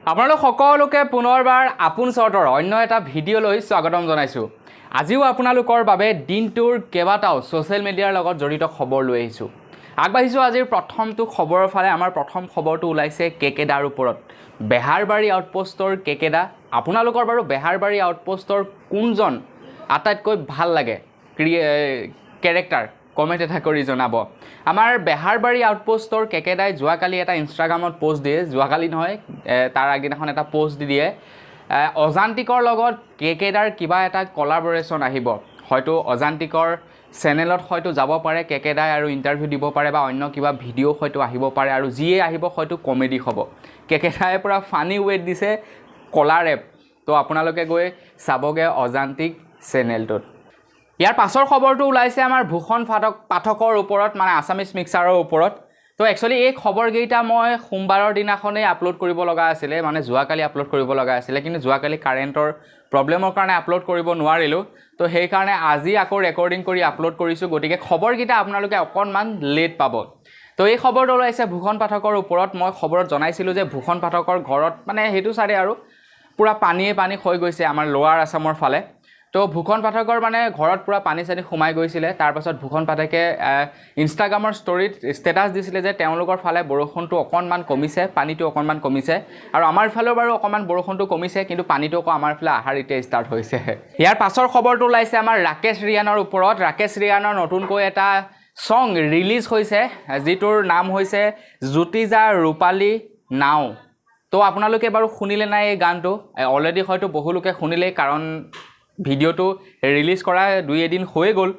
আপোনালোক সকলোকে পুনৰবাৰ আপোন চৰ্টৰ অন্য এটা ভিডিঅ' লৈ স্বাগতম জনাইছো। আজিও আপোনালোকৰ বাবে দিনটোৰ কেইবাটাও সোশ্যাল মিডিয়াৰ লগত জড়িত খবৰ লৈ আহিছো। আগবাঢ়িছো আজিৰ প্ৰথমটো খবৰৰ ফালে। আমাৰ প্ৰথম খবৰটো ওলাইছে কেকেডাৰ ওপৰত। বেহাৰবাৰী আউটপোষ্টৰ কেকেডা। আপোনালোকৰ বাৰু বেহাৰবাৰী আউটপোষ্টৰ কোনজন আটাইতকৈ ভাল লাগে কেৰেক্টাৰ কমেণ্ট এটা কৰি জনাব। আমাৰ বেহাৰবাৰী আউটপোষ্টৰ কেকেডাই যোৱাকালি এটা ইনষ্টাগ্ৰামত পোষ্ট দিয়ে, যোৱাকালি নহয় তাৰ আগদিনাখন এটা পোষ্ট দি দিয়ে, অজান্তিকৰ লগত কেকেডাৰ কিবা এটা কলাবৰেশ্যন আহিব। হয়তো অজান্তিকৰ চেনেলত হয়তো যাব পাৰে কেকেডাই আৰু ইণ্টাৰভিউ দিব পাৰে বা অন্য কিবা ভিডিঅ' হয়তো আহিব পাৰে, আৰু যিয়ে আহিব হয়তো কমেডি হ'ব। কেকেডাই পৰা ফানি ৱেট দিছে কলাৰ এপ। তো আপোনালোকে গৈ চাবগৈ অজান্তিক চেনেলটোত। ইয়াৰ পাছৰ খবৰটো ওলাইছে আমাৰ ভূষণ পাঠকৰ ওপৰত, মানে আছামিজ মিক্সাৰৰ ওপৰত। তো একচুৱেলি এই খবৰকেইটা মই সোমবাৰৰ দিনাখনেই আপলোড কৰিব লগা আছিলে, মানে যোৱাকালি আপলোড কৰিব লগা আছিলে, কিন্তু যোৱাকালি কাৰেণ্টৰ প্ৰব্লেমৰ কাৰণে আপলোড কৰিব নোৱাৰিলোঁ। তো সেইকাৰণে আজি আকৌ ৰেকৰ্ডিং কৰি আপলোড কৰিছোঁ, গতিকে খবৰকেইটা আপোনালোকে অকণমান লেট পাব। তো এই খবৰটো ওলাইছে ভূষণ পাঠকৰ ওপৰত। মই খবৰত জনাইছিলোঁ যে ভূষণ পাঠকৰ ঘৰত মানে সেইটো চাইডে আৰু পূৰা পানী হৈ গৈছে আমাৰ লোৱাৰ আছামৰ ফালে। তো ভূষণ পাঠকৰ মানে ঘৰত পূৰা পানী সোমাই গৈছিলে। তাৰপাছত ভূষণ পাঠকে ইনষ্টাগ্ৰামৰ ষ্টৰীত ষ্টেটাছ দিছিলে যে তেওঁলোকৰ ফালে বৰষুণটো অকণমান কমিছে, পানীটো অকণমান কমিছে, আৰু আমাৰ ফালেও বাৰু অকণমান বৰষুণটো কমিছে, কিন্তু পানীটো আকৌ আমাৰ ফালে আহাৰ এতিয়া ষ্টাৰ্ট হৈছে। ইয়াৰ পাছৰ খবৰটো ওলাইছে আমাৰ ৰাকেশ ৰিয়ানৰ ওপৰত। ৰাকেশ ৰিয়ানৰ নতুনকৈ এটা ছং ৰিলিজ হৈছে, যিটোৰ নাম হৈছে জ্যোতিজা ৰূপালী নাও। তো আপোনালোকে বাৰু শুনিলে নাই এই গানটো? অলৰেডি হয়তো বহুলোকে শুনিলেই, কাৰণ ভিডিঅ'টো ৰিলিজ কৰা 2 এদিন হৈ গ'ল।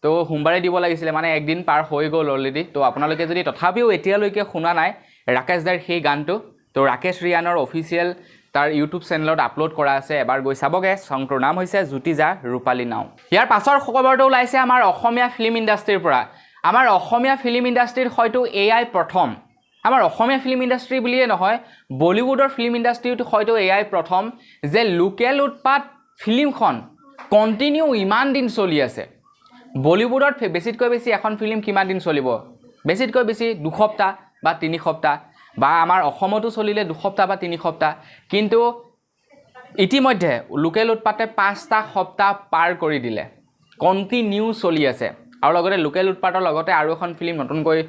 তো সোমবাৰে দিব লাগিছিলে, মানে একদিন পাৰ হৈ গ'ল অলৰেডি। তো আপোনালোকে যদি তথাপিও এতিয়ালৈকে শুনা নাই ৰাকেশ দাৰ সেই গানটো, তো ৰাকেশ ৰিয়ানৰ অফিচিয়েল তাৰ ইউটিউব চেনেলত আপলোড কৰা আছে, এবাৰ গৈ চাবগৈ। ছংটোৰ নাম হৈছে জ্যোতিজা ৰূপালী নাও। ইয়াৰ পাছৰ খবৰটো ওলাইছে আমাৰ অসমীয়া ফিল্ম ইণ্ডাষ্ট্ৰীৰ পৰা। আমাৰ অসমীয়া ফিল্ম ইণ্ডাষ্ট্ৰীত হয়তো এয়াই প্ৰথম, আমাৰ অসমীয়া ফিল্ম ইণ্ডাষ্ট্ৰী বুলিয়ে নহয়, বলিউডৰ ফিল্ম ইণ্ডাষ্ট্ৰীত হয়তো এয়াই প্ৰথম যে লোকেল উৎপাত ফিল্মখন কণ্টিনিউ ইমান দিন চলি আছে। বলিউডত বেছিতকৈ বেছি এখন ফিল্ম কিমান দিন চলিব? বেছিতকৈ বেছি 2 সপ্তাহ বা 3 সপ্তাহ, বা আমাৰ অসমতো চলিলে 2 সপ্তাহ বা 3 সপ্তাহ। কিন্তু ইতিমধ্যে লোকেল উৎপাতে 5টা সপ্তাহ পাৰ কৰি দিলে, কণ্টিনিউ চলি আছে। আৰু লগতে লোকেল উৎপাতৰ লগতে আৰু এখন ফিল্ম নতুনকৈ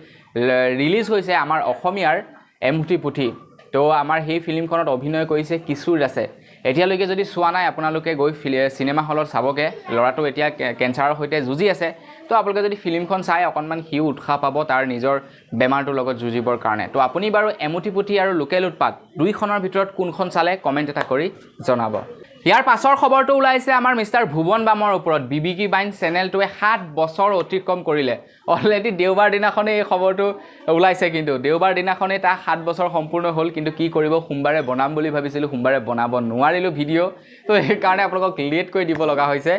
ৰিলিজ হৈছে আমাৰ অসমীয়াৰ এমুঠি পুথি। তো আমাৰ সেই ফিল্মখনত অভিনয় কৰিছে কিশোৰ দাসে। এতিয়ালৈকে যদি চোৱা নাই আপোনালোকে গৈ চিনেমা হলত চাবগৈ। ল'ৰাটো এতিয়া কেঞ্চাৰৰ সৈতে যুঁজি আছে। তো আপোনালোকে যদি ফিল্মখন চাই অকণমান সিও উৎসাহ পাব তাৰ নিজৰ বেমাৰটোৰ লগত যুঁজিবৰ কাৰণে। তো আপুনি বাৰু এমুঠি পুথি আৰু লোকেল উৎপাত 2খনৰ ভিতৰত কোনখন চালে কমেণ্ট এটা কৰি জনাব। ইয়াৰ পাছৰ খবৰটো ওলাইছে আমাৰ মিষ্টাৰ ভুৱন বামৰ ওপৰত। বিবিকি বাইন চেনেলটোৱে 7 বছৰ অতিক্ৰম কৰিলে। অলৰেডি দেওবাৰ দিনাখনেই এই খবৰটো ওলাইছে, কিন্তু দেওবাৰ দিনাখনেই তাৰ 7 বছৰ সম্পূৰ্ণ হ'ল। কিন্তু কি কৰিব, সোমবাৰে বনাম বুলি ভাবিছিলোঁ, সোমবাৰে বনাব নোৱাৰিলোঁ ভিডিঅ'। তো সেইকাৰণে আপোনালোকক লেট কৰি দিব লগা হৈছে।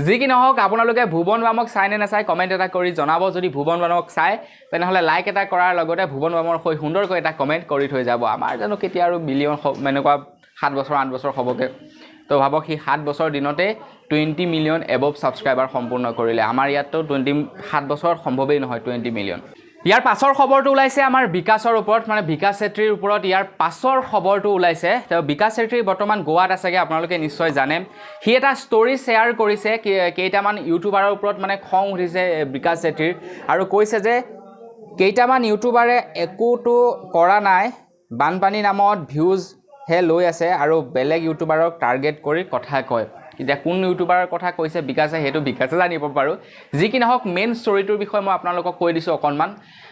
যি কি নহওক, আপোনালোকে ভুৱন বামক চাই নে নাচাই কমেণ্ট এটা কৰি জনাব। যদি ভুৱন বামক চাই তেনেহ'লে লাইক এটা কৰাৰ লগতে ভুৱন বামৰ হৈ সুন্দৰকৈ এটা কমেণ্ট কৰি থৈ যাব। আমাৰ জানো কেতিয়া আৰু মিলিয়ন এনেকুৱা 7 বছৰ 8 বছৰ হ'বগৈ। তো ভাবক সি 7 বছৰ দিনতে 20 মিলিয়ন এবভ ছাবস্ক্ৰাইবাৰ সম্পূৰ্ণ কৰিলে। আমাৰ ইয়াততো 7 বছৰত সম্ভৱেই নহয় 20 মিলিয়ন। ইয়াৰ পাছৰ খবৰটো ওলাইছে আমাৰ বিকাশৰ ওপৰত, মানে বিকাশ চেত্ৰীৰ ওপৰত। ইয়াৰ পাছৰ খবৰটো ওলাইছে, তো বিকাশ চেত্ৰী বৰ্তমান গোৱাত আছেগৈ, আপোনালোকে নিশ্চয় জানে। সি এটা ষ্টৰি শ্বেয়াৰ কৰিছে কেইটামান ইউটিউবাৰৰ ওপৰত, মানে খং উঠিছে বিকাশ চেত্ৰীৰ, আৰু কৈছে যে কেইটামান ইউটিউবাৰে একোটো কৰা নাই, বানপানী নামত ভিউজহে লৈ আছে আৰু বেলেগ ইউটিউবাৰক টাৰ্গেট কৰি কথা কয়। এতিয়া কোন ইউটিউবাৰৰ কথা কৈছে বিকাশে, সেইটো বিকাশে জানিব পাৰোঁ। যি কি নহওক, মেইন ষ্টৰিটোৰ বিষয়ে মই আপোনালোকক কৈ দিছোঁ অকণমান।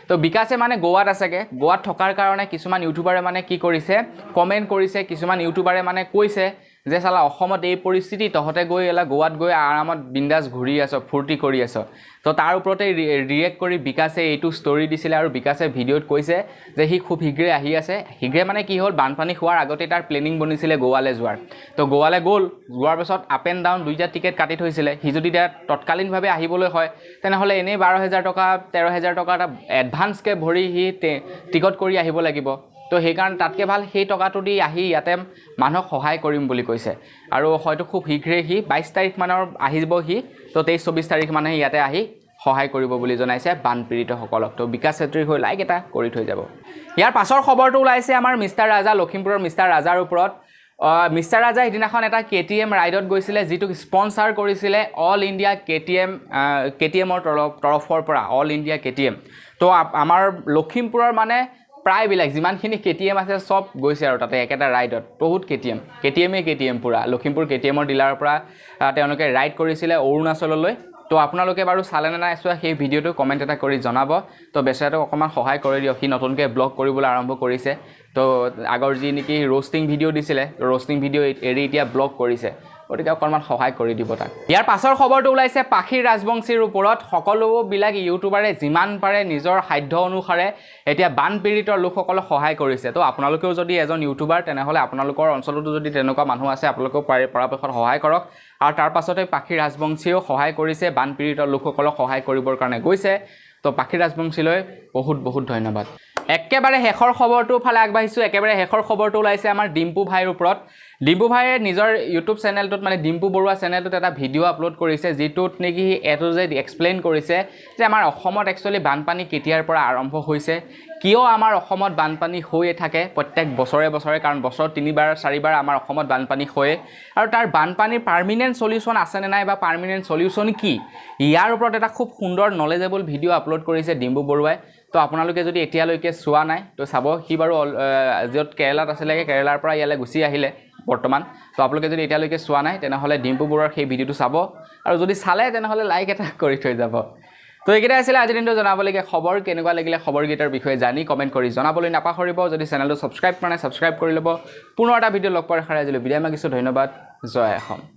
তো বিকাশে মানে গোৱাত আছেগৈ। গোৱাত থকাৰ কাৰণে কিছুমান ইউটিউবাৰে মানে কি কৰিছে, কমেণ্ট কৰিছে। কিছুমান ইউটিউবাৰে মানে কৈছে যে চালা অসমত এই পৰিস্থিতি, তহঁতে গৈ গোৱাত গৈ আৰামত বিন্দাছ ঘূৰি আছ, ফূৰ্তি কৰি আছ। তো তাৰ ওপৰতে ৰিয়েক্ট কৰি বিকাশে এইটো ষ্টৰি দিছিলে, আৰু বিকাশে ভিডিঅ'ত কৈছে যে সি খুব শীঘ্ৰে আহি আছে। শীঘ্ৰে মানে কি হ'ল, বানপানী হোৱাৰ আগতে তাৰ প্লেনিং বনিছিলে গোৱালৈ যোৱাৰ। তো গোৱালৈ যোৱাৰ পাছত আপ এণ্ড ডাউন 2টা টিকেট কাটি থৈছিলে। সি যদি এতিয়া তৎকালীনভাৱে আহিবলৈ হয় তেনেহ'লে এনেই 12,000 টকা 13,000 টকা এটা এডভান্সকৈ ভৰি সি টিকট কৰি আহিব লাগিব। তো সেইকাৰণে তাতকৈ ভাল সেই টকাটো দি আহি ইয়াতে মানুহক সহায় কৰিম বুলি কৈছে। আৰু হয়তো খুব শীঘ্ৰেই সি 22 তাৰিখ মানৰ আহিব সি। তো 23-24 তাৰিখ মানে ইয়াতে আহি সহায় কৰিব বুলি জনাইছে বানপীড়িতসকলক তো বিকাশ চেত্ৰীৰ হৈ লাইক এটা কৰি থৈ যাব ইয়াৰ পাছৰ খবৰটো ওলাইছে আমাৰ মিষ্টাৰ ৰাজা লখিমপুৰৰ মিষ্টাৰ ৰাজাৰ ওপৰত মিষ্টাৰ ৰাজা সিদিনাখন এটা কেটিএম ৰাইডত গৈছিলে যিটো স্পন্সাৰ কৰিছিলে অল ইণ্ডিয়া কেটিএমৰ তৰফৰ পৰা অল ইণ্ডিয়া কেটিএম তো আমাৰ লখিমপুৰৰ মানে প্ৰায়বিলাক যিমানখিনি কেটিএম আছে সব গৈছে আৰু তাতে একেটা ৰাইডত বহুত কেটিএম পুৰা লখিমপুৰ কেটিএমৰ ডিলাৰৰ পৰা তেওঁলোকে ৰাইড কৰিছিলে অৰুণাচললৈ তো আপোনালোকে বাৰু চালে নে নাই চোৱা সেই ভিডিঅ'টো কমেণ্ট এটা কৰি জনাব তো বেচাৰাটোক অকণমান সহায় কৰি দিয়ক সি নতুনকৈ ব্লগ কৰিবলৈ আৰম্ভ কৰিছে তো আগৰ যি নেকি ৰ'ষ্টিং ভিডিঅ' দিছিলে ৰ'ষ্টিং ভিডিঅ' এৰি এতিয়া ব্লগ কৰিছে গতিকে অকণমান সহায় কৰি দিব তাক ইয়াৰ পাছৰ খবৰটো ওলাইছে পাখিৰ ৰাজবংশীৰ ওপৰত সকলোবিলাক ইউটিউবাৰে যিমান পাৰে নিজৰ সাধ্য অনুসাৰে এতিয়া বানপীড়িত লোকসকলক সহায় কৰিছে তো আপোনালোকেও যদি এজন ইউটিউবাৰ তেনেহ'লে আপোনালোকৰ অঞ্চলতো যদি তেনেকুৱা মানুহ আছে আপোনালোকেও পৰাপক্ষত সহায় কৰক আৰু তাৰ পাছতে পাখিৰ ৰাজবংশীয়েও সহায় কৰিছে বানপীড়িত লোকসকলক সহায় কৰিবৰ কাৰণে গৈছে তো পাখিৰ ৰাজবংশীলৈ বহুত ধন্যবাদ একেবাৰে শেষৰ খবৰটো ফালে আগবাঢ়িছোঁ একেবাৰে শেষৰ খবৰটো ওলাইছে আমাৰ ডিম্পু ভাইৰ ওপৰত ডিম্পু ভাইয়ে নিজৰ ইউটিউব চেনেলটোত মানে ডিম্পু বৰুৱা চেনেলটোত এটা ভিডিঅ' আপলোড কৰিছে যিটোত নেকি এটো যে এক্সপ্লেইন কৰিছে যে আমাৰ অসমত একচুৱেলি বানপানী কেতিয়াৰ পৰা আৰম্ভ হৈছে কিয় আমাৰ অসমত বানপানী হৈয়ে থাকে প্ৰত্যেক বছৰে কাৰণ বছৰত 3বাৰ 4বাৰ আমাৰ অসমত বানপানী হয় আৰু তাৰ বানপানীৰ পাৰ্মানেণ্ট সলিউশন আছে নে নাই বা পাৰ্মানেণ্ট সলিউশন কি ইয়াৰ ওপৰত এটা খুব সুন্দৰ নলেজেবল ভিডিঅ' আপলোড কৰিছে ডিম্পু বৰুৱাই তো আপোনালোকে যদি এতিয়ালৈকে চোৱা নাই তো চাব সি বাৰু য'ত কেৰেলাত আছিলে কেৰেলাৰ পৰা ইয়ালৈ গুচি আহিলে বৰ্তমান তো আপোনালোকে যদি এতিয়ালৈকে চোৱা নাই তেনেহ'লে ডিম্পু বৰুৱাৰ সেই ভিডিঅ'টো চাব আৰু যদি চালে তেনেহ'লে লাইক এটা কৰি থৈ যাব তো এইকেইটা আছিলে আজিৰ দিনটো জনাবলগীয়া খবৰ কেনেকুৱা লাগিলে খবৰকেইটাৰ বিষয়ে জানি কমেণ্ট কৰি জনাবলৈ নাপাহৰিব যদি চেনেলটো ছাবস্ক্ৰাইব কৰা নাই ছাবস্ক্ৰাইব কৰি ল'ব পুনৰ এটা ভিডিঅ' লগ পোৱাৰ আশাৰে আজিলৈ বিদায় মাগিছোঁ ধন্যবাদ জয় অসম